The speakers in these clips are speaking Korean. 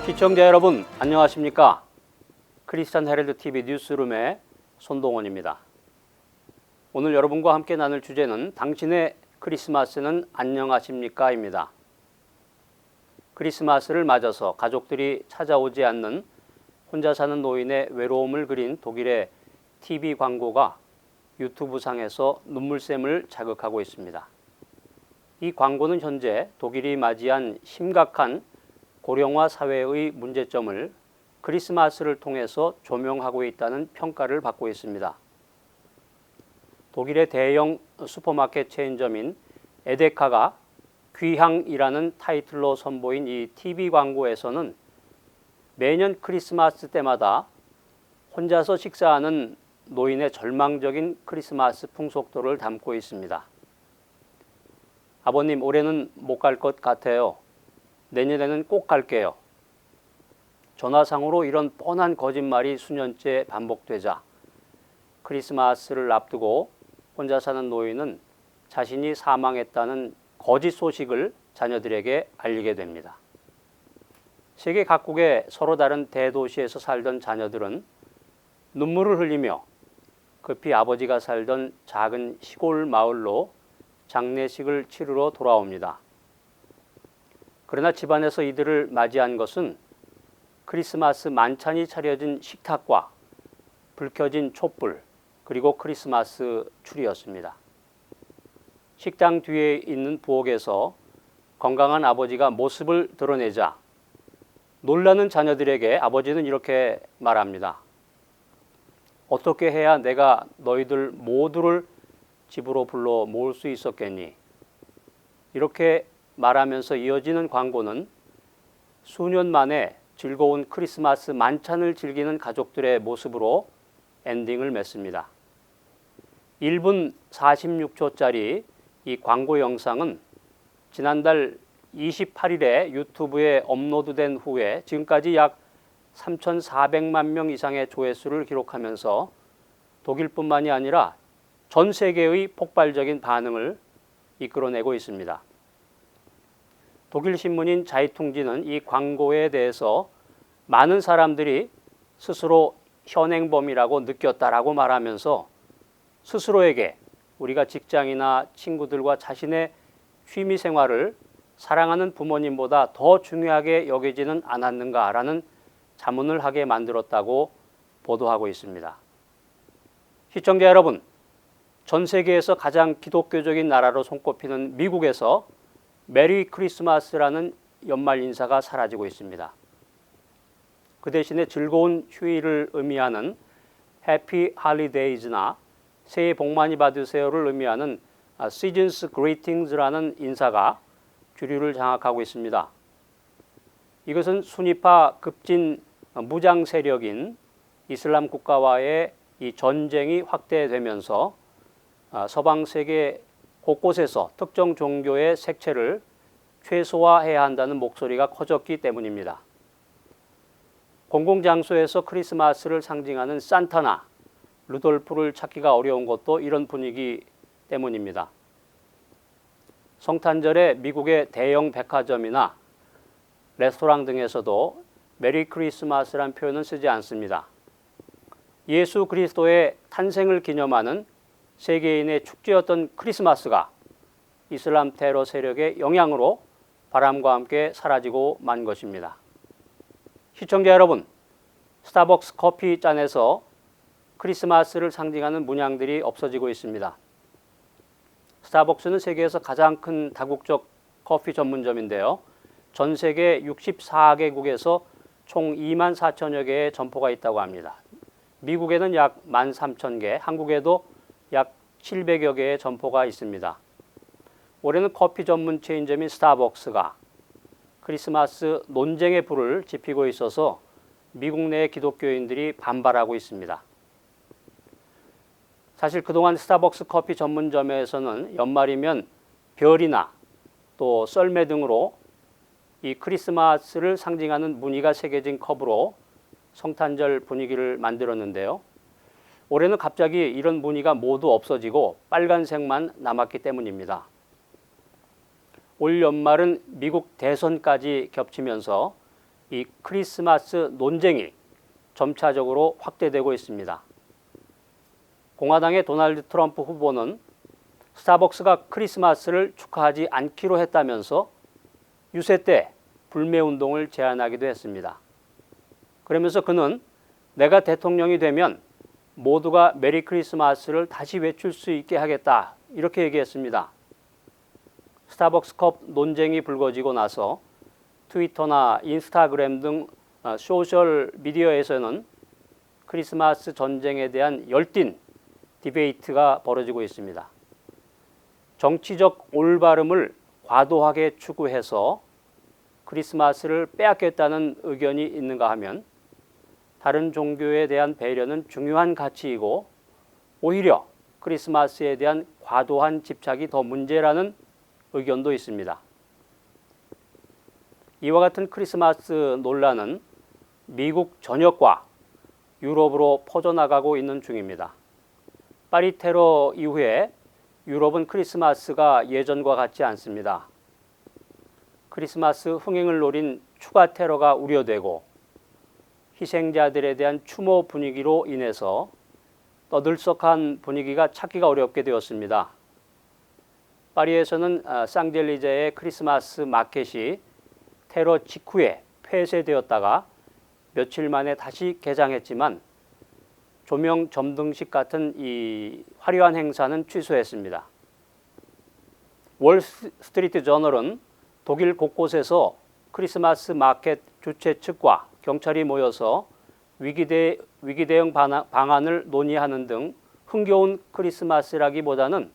시청자 여러분 안녕하십니까? 크리스찬 헤럴드 TV 뉴스룸의 손동원입니다. 오늘 여러분과 함께 나눌 주제는 당신의 크리스마스는 안녕하십니까? 입니다. 크리스마스를 맞아서 가족들이 찾아오지 않는 혼자 사는 노인의 외로움을 그린 독일의 TV 광고가 유튜브상에서 눈물샘을 자극하고 있습니다. 이 광고는 현재 독일이 맞이한 심각한 고령화 사회의 문제점을 크리스마스를 통해서 조명하고 있다는 평가를 받고 있습니다. 독일의 대형 슈퍼마켓 체인점인 에데카가 귀향이라는 타이틀로 선보인 이 TV 광고에서는 매년 크리스마스 때마다 혼자서 식사하는 노인의 절망적인 크리스마스 풍속도를 담고 있습니다. 아버님, 올해는 못 갈 것 같아요. 내년에는 꼭 갈게요. 전화상으로 이런 뻔한 거짓말이 수년째 반복되자 크리스마스를 앞두고 혼자 사는 노인은 자신이 사망했다는 거짓 소식을 자녀들에게 알리게 됩니다. 세계 각국의 서로 다른 대도시에서 살던 자녀들은 눈물을 흘리며 급히 아버지가 살던 작은 시골 마을로 장례식을 치르러 돌아옵니다. 그러나 집안에서 이들을 맞이한 것은 크리스마스 만찬이 차려진 식탁과 불 켜진 촛불, 그리고 크리스마스 추리였습니다. 식당 뒤에 있는 부엌에서 건강한 아버지가 모습을 드러내자 놀라는 자녀들에게 아버지는 이렇게 말합니다. 어떻게 해야 내가 너희들 모두를 집으로 불러 모을 수 있었겠니? 이렇게 말하면서 이어지는 광고는 수년 만에 즐거운 크리스마스 만찬을 즐기는 가족들의 모습으로 엔딩을 맺습니다. 1분 46초짜리 이 광고 영상은 지난달 28일에 유튜브에 업로드된 후에 지금까지 약 3,400만 명 이상의 조회수를 기록하면서 독일뿐만이 아니라 전 세계의 폭발적인 반응을 이끌어내고 있습니다. 독일 신문인 자이퉁지는 이 광고에 대해서 많은 사람들이 스스로 현행범이라고 느꼈다라고 말하면서 스스로에게 우리가 직장이나 친구들과 자신의 취미 생활을 사랑하는 부모님보다 더 중요하게 여기지는 않았는가라는 자문을 하게 만들었다고 보도하고 있습니다. 시청자 여러분, 전 세계에서 가장 기독교적인 나라로 손꼽히는 미국에서 메리 크리스마스라는 연말 인사가 사라지고 있습니다. 그 대신에 즐거운 휴일을 의미하는 해피 할리데이즈나 새해 복 많이 받으세요를 의미하는 시즌스 그리팅즈라는 인사가 주류를 장악하고 있습니다. 이것은 순위파 급진 무장 세력인 이슬람 국가와의 이 전쟁이 확대되면서 서방 세계 곳곳에서 특정 종교의 색채를 최소화해야 한다는 목소리가 커졌기 때문입니다. 공공장소에서 크리스마스를 상징하는 산타나 루돌프를 찾기가 어려운 것도 이런 분위기 때문입니다. 성탄절에 미국의 대형 백화점이나 레스토랑 등에서도 메리 크리스마스란 표현은 쓰지 않습니다. 예수 그리스도의 탄생을 기념하는 세계인의 축제였던 크리스마스가 이슬람 테러 세력의 영향으로 바람과 함께 사라지고 만 것입니다. 시청자 여러분, 스타벅스 커피 잔에서 크리스마스를 상징하는 문양들이 없어지고 있습니다. 스타벅스는 세계에서 가장 큰 다국적 커피 전문점인데요. 전 세계 64개국에서 총 2만 4천여 개의 점포가 있다고 합니다. 미국에는 약 13,000개, 한국에도 약 700여 개의 점포가 있습니다. 올해는 커피 전문 체인점인 스타벅스가 크리스마스 논쟁의 불을 지피고 있어서 미국 내 기독교인들이 반발하고 있습니다. 사실 그동안 스타벅스 커피 전문점에서는 연말이면 별이나 또 썰매 등으로 이 크리스마스를 상징하는 무늬가 새겨진 컵으로 성탄절 분위기를 만들었는데요. 올해는 갑자기 이런 무늬가 모두 없어지고 빨간색만 남았기 때문입니다. 올 연말은 미국 대선까지 겹치면서 이 크리스마스 논쟁이 점차적으로 확대되고 있습니다. 공화당의 도널드 트럼프 후보는 스타벅스가 크리스마스를 축하하지 않기로 했다면서 유세 때 불매운동을 제안하기도 했습니다. 그러면서 그는 내가 대통령이 되면 모두가 메리 크리스마스를 다시 외칠 수 있게 하겠다 이렇게 얘기했습니다. 스타벅스컵 논쟁이 불거지고 나서 트위터나 인스타그램 등 소셜 미디어에서는 크리스마스 전쟁에 대한 열띤 디베이트가 벌어지고 있습니다. 정치적 올바름을 과도하게 추구해서 크리스마스를 빼앗겠다는 의견이 있는가 하면 다른 종교에 대한 배려는 중요한 가치이고 오히려 크리스마스에 대한 과도한 집착이 더 문제라는 의견도 있습니다. 이와 같은 크리스마스 논란은 미국 전역과 유럽으로 퍼져나가고 있는 중입니다. 파리 테러 이후에 유럽은 크리스마스가 예전과 같지 않습니다. 크리스마스 흥행을 노린 추가 테러가 우려되고 희생자들에 대한 추모 분위기로 인해서 떠들썩한 분위기가 찾기가 어렵게 되었습니다. 파리에서는 샹젤리제의 크리스마스 마켓이 테러 직후에 폐쇄되었다가 며칠 만에 다시 개장했지만 조명 점등식 같은 이 화려한 행사는 취소했습니다. 월스트리트 저널은 독일 곳곳에서 크리스마스 마켓 주최 측과 경찰이 모여서 위기 대응 방안을 논의하는 등 흥겨운 크리스마스라기보다는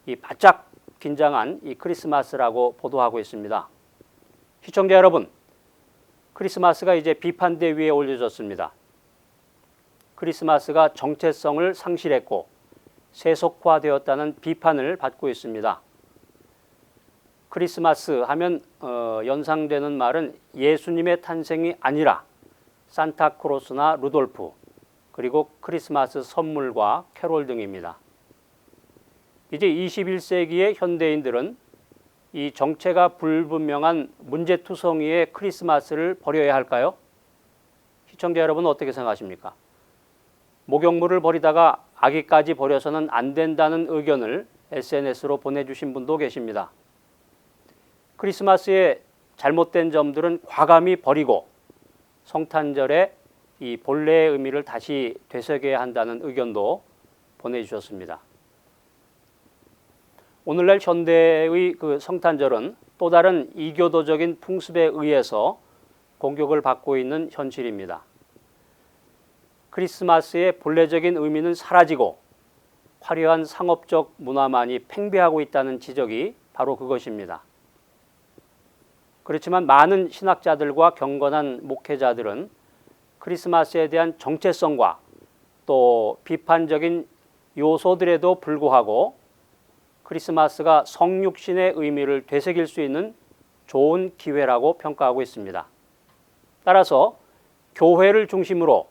이 바짝 긴장한 이 크리스마스라고 보도하고 있습니다. 시청자 여러분, 크리스마스가 이제 비판대 위에 올려졌습니다. 크리스마스가 정체성을 상실했고 세속화되었다는 비판을 받고 있습니다. 크리스마스 하면 연상되는 말은 예수님의 탄생이 아니라 산타크로스나 루돌프 그리고 크리스마스 선물과 캐롤 등입니다. 이제 21세기의 현대인들은 이 정체가 불분명한 문제투성이의 크리스마스를 버려야 할까요? 시청자 여러분 어떻게 생각하십니까? 목욕물을 버리다가 아기까지 버려서는 안 된다는 의견을 SNS로 보내주신 분도 계십니다. 크리스마스의 잘못된 점들은 과감히 버리고 성탄절에 이 본래의 의미를 다시 되새겨야 한다는 의견도 보내주셨습니다. 오늘날 현대의 그 성탄절은 또 다른 이교도적인 풍습에 의해서 공격을 받고 있는 현실입니다. 크리스마스의 본래적인 의미는 사라지고 화려한 상업적 문화만이 팽배하고 있다는 지적이 바로 그것입니다. 그렇지만 많은 신학자들과 경건한 목회자들은 크리스마스에 대한 정체성과 또 비판적인 요소들에도 불구하고 크리스마스가 성육신의 의미를 되새길 수 있는 좋은 기회라고 평가하고 있습니다. 따라서 교회를 중심으로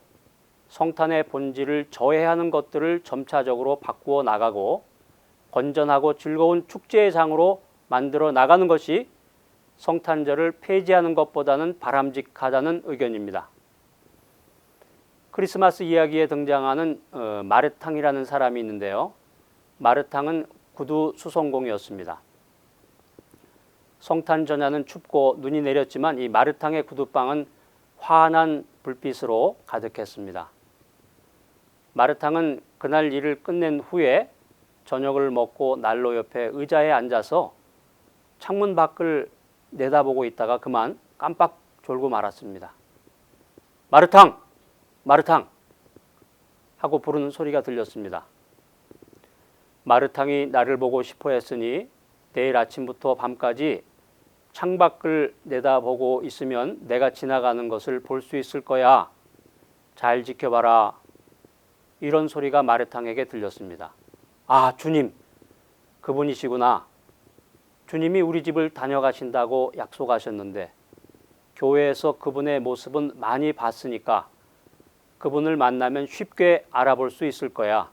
성탄의 본질을 저해하는 것들을 점차적으로 바꾸어 나가고 건전하고 즐거운 축제의 장으로 만들어 나가는 것이 성탄절을 폐지하는 것보다는 바람직하다는 의견입니다. 크리스마스 이야기에 등장하는 마르탕이라는 사람이 있는데요. 마르탕은 구두 수성공이었습니다. 성탄 전야는 춥고 눈이 내렸지만 이 마르탕의 구두방은 환한 불빛으로 가득했습니다. 마르탕은 그날 일을 끝낸 후에 저녁을 먹고 난로 옆에 의자에 앉아서 창문 밖을 내다보고 있다가 그만 깜빡 졸고 말았습니다. 마르탕! 마르탕! 하고 부르는 소리가 들렸습니다. 마르탕이 나를 보고 싶어 했으니 내일 아침부터 밤까지 창밖을 내다보고 있으면 내가 지나가는 것을 볼 수 있을 거야. 잘 지켜봐라. 이런 소리가 마르탕에게 들렸습니다. 아, 주님, 그분이시구나. 주님이 우리 집을 다녀가신다고 약속하셨는데 교회에서 그분의 모습은 많이 봤으니까 그분을 만나면 쉽게 알아볼 수 있을 거야.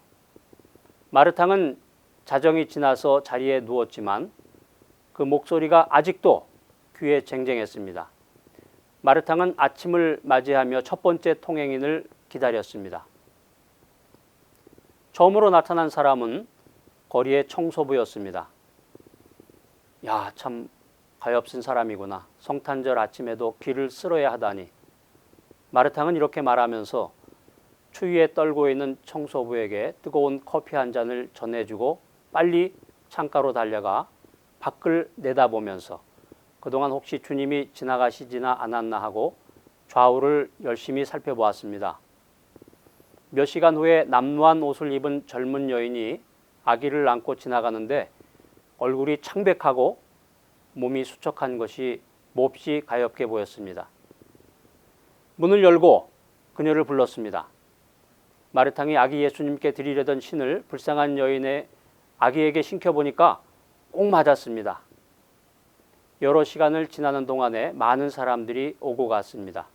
마르탕은 자정이 지나서 자리에 누웠지만 그 목소리가 아직도 귀에 쟁쟁했습니다. 마르탕은 아침을 맞이하며 첫 번째 통행인을 기다렸습니다. 처음으로 나타난 사람은 거리의 청소부였습니다. 야, 참 가엾은 사람이구나. 성탄절 아침에도 길을 쓸어야 하다니. 마르탕은 이렇게 말하면서 추위에 떨고 있는 청소부에게 뜨거운 커피 한 잔을 전해주고 빨리 창가로 달려가 밖을 내다보면서 그동안 혹시 주님이 지나가시지나 않았나 하고 좌우를 열심히 살펴보았습니다. 몇 시간 후에 남루한 옷을 입은 젊은 여인이 아기를 안고 지나가는데 얼굴이 창백하고 몸이 수척한 것이 몹시 가엾게 보였습니다. 문을 열고 그녀를 불렀습니다. 마르탕이 아기 예수님께 드리려던 신을 불쌍한 여인의 아기에게 신켜보니까 꼭 맞았습니다. 여러 시간을 지나는 동안에 많은 사람들이 오고 갔습니다.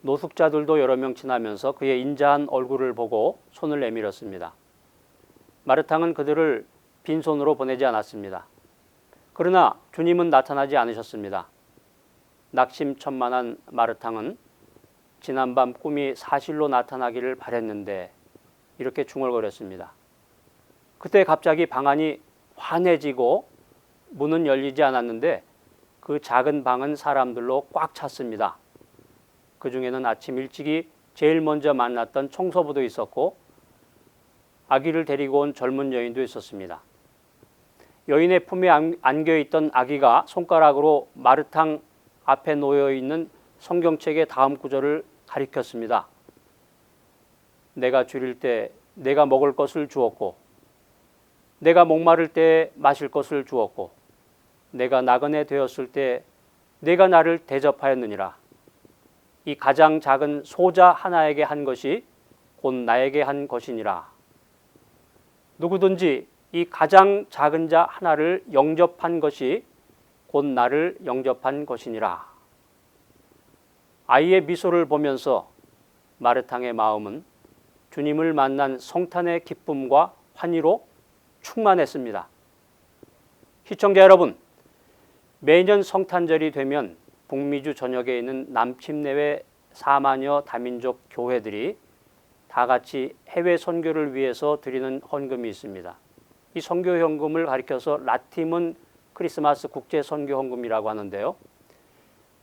노숙자들도 여러 명 지나면서 그의 인자한 얼굴을 보고 손을 내밀었습니다. 마르탕은 그들을 빈손으로 보내지 않았습니다. 그러나 주님은 나타나지 않으셨습니다. 낙심천만한 마르탕은 지난밤 꿈이 사실로 나타나기를 바랬는데 이렇게 중얼거렸습니다. 그때 갑자기 방 안이 환해지고 문은 열리지 않았는데 그 작은 방은 사람들로 꽉 찼습니다. 그 중에는 아침 일찍이 제일 먼저 만났던 청소부도 있었고 아기를 데리고 온 젊은 여인도 있었습니다. 여인의 품에 안겨있던 아기가 손가락으로 마르탕 앞에 놓여있는 성경책의 다음 구절을 가리켰습니다. 내가 줄일 때 내가 먹을 것을 주었고 내가 목마를 때 마실 것을 주었고 내가 나그네 되었을 때 내가 나를 대접하였느니라. 이 가장 작은 소자 하나에게 한 것이 곧 나에게 한 것이니라. 누구든지 이 가장 작은 자 하나를 영접한 것이 곧 나를 영접한 것이니라. 아이의 미소를 보면서 마르탕의 마음은 주님을 만난 성탄의 기쁨과 환희로 충만했습니다. 시청자 여러분, 매년 성탄절이 되면 북미주 전역에 있는 남침내외 4만여 다민족 교회들이 다 같이 해외 선교를 위해서 드리는 헌금이 있습니다. 이 선교 헌금을 가리켜서 라팀은 크리스마스 국제 선교 헌금이라고 하는데요.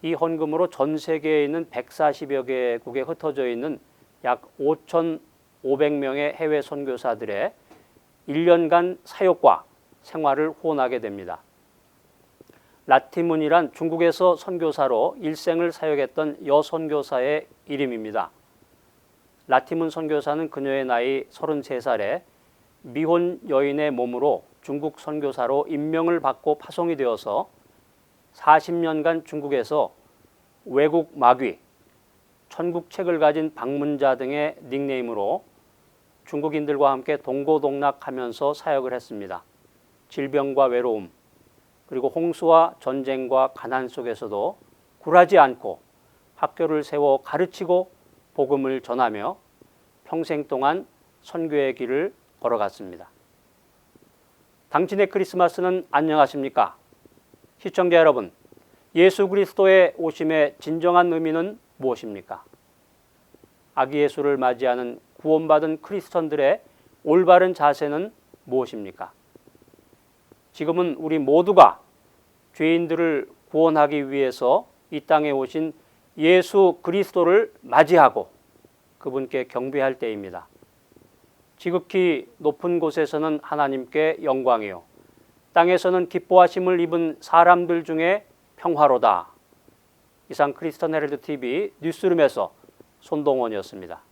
이 헌금으로 전 세계에 있는 140여 개국에 흩어져 있는 약 5,500명의 해외 선교사들의 1년간 사역과 생활을 후원하게 됩니다. 라티문이란 중국에서 선교사로 일생을 사역했던 여선교사의 이름입니다. 라티문 선교사는 그녀의 나이 33살에 미혼 여인의 몸으로 중국 선교사로 임명을 받고 파송이 되어서 40년간 중국에서 외국 마귀, 천국책을 가진 방문자 등의 닉네임으로 중국인들과 함께 동고동락하면서 사역을 했습니다. 질병과 외로움, 그리고 홍수와 전쟁과 가난 속에서도 굴하지 않고 학교를 세워 가르치고 복음을 전하며 평생 동안 선교의 길을 걸어갔습니다. 당신의 크리스마스는 안녕하십니까? 시청자 여러분, 예수 그리스도의 오심의 진정한 의미는 무엇입니까? 아기 예수를 맞이하는 구원받은 크리스천들의 올바른 자세는 무엇입니까? 지금은 우리 모두가 죄인들을 구원하기 위해서 이 땅에 오신 예수 그리스도를 맞이하고 그분께 경배할 때입니다. 지극히 높은 곳에서는 하나님께 영광이요, 땅에서는 기뻐하심을 입은 사람들 중에 평화로다. 이상 크리스천 헤럴드 TV 뉴스룸에서 손동원이었습니다.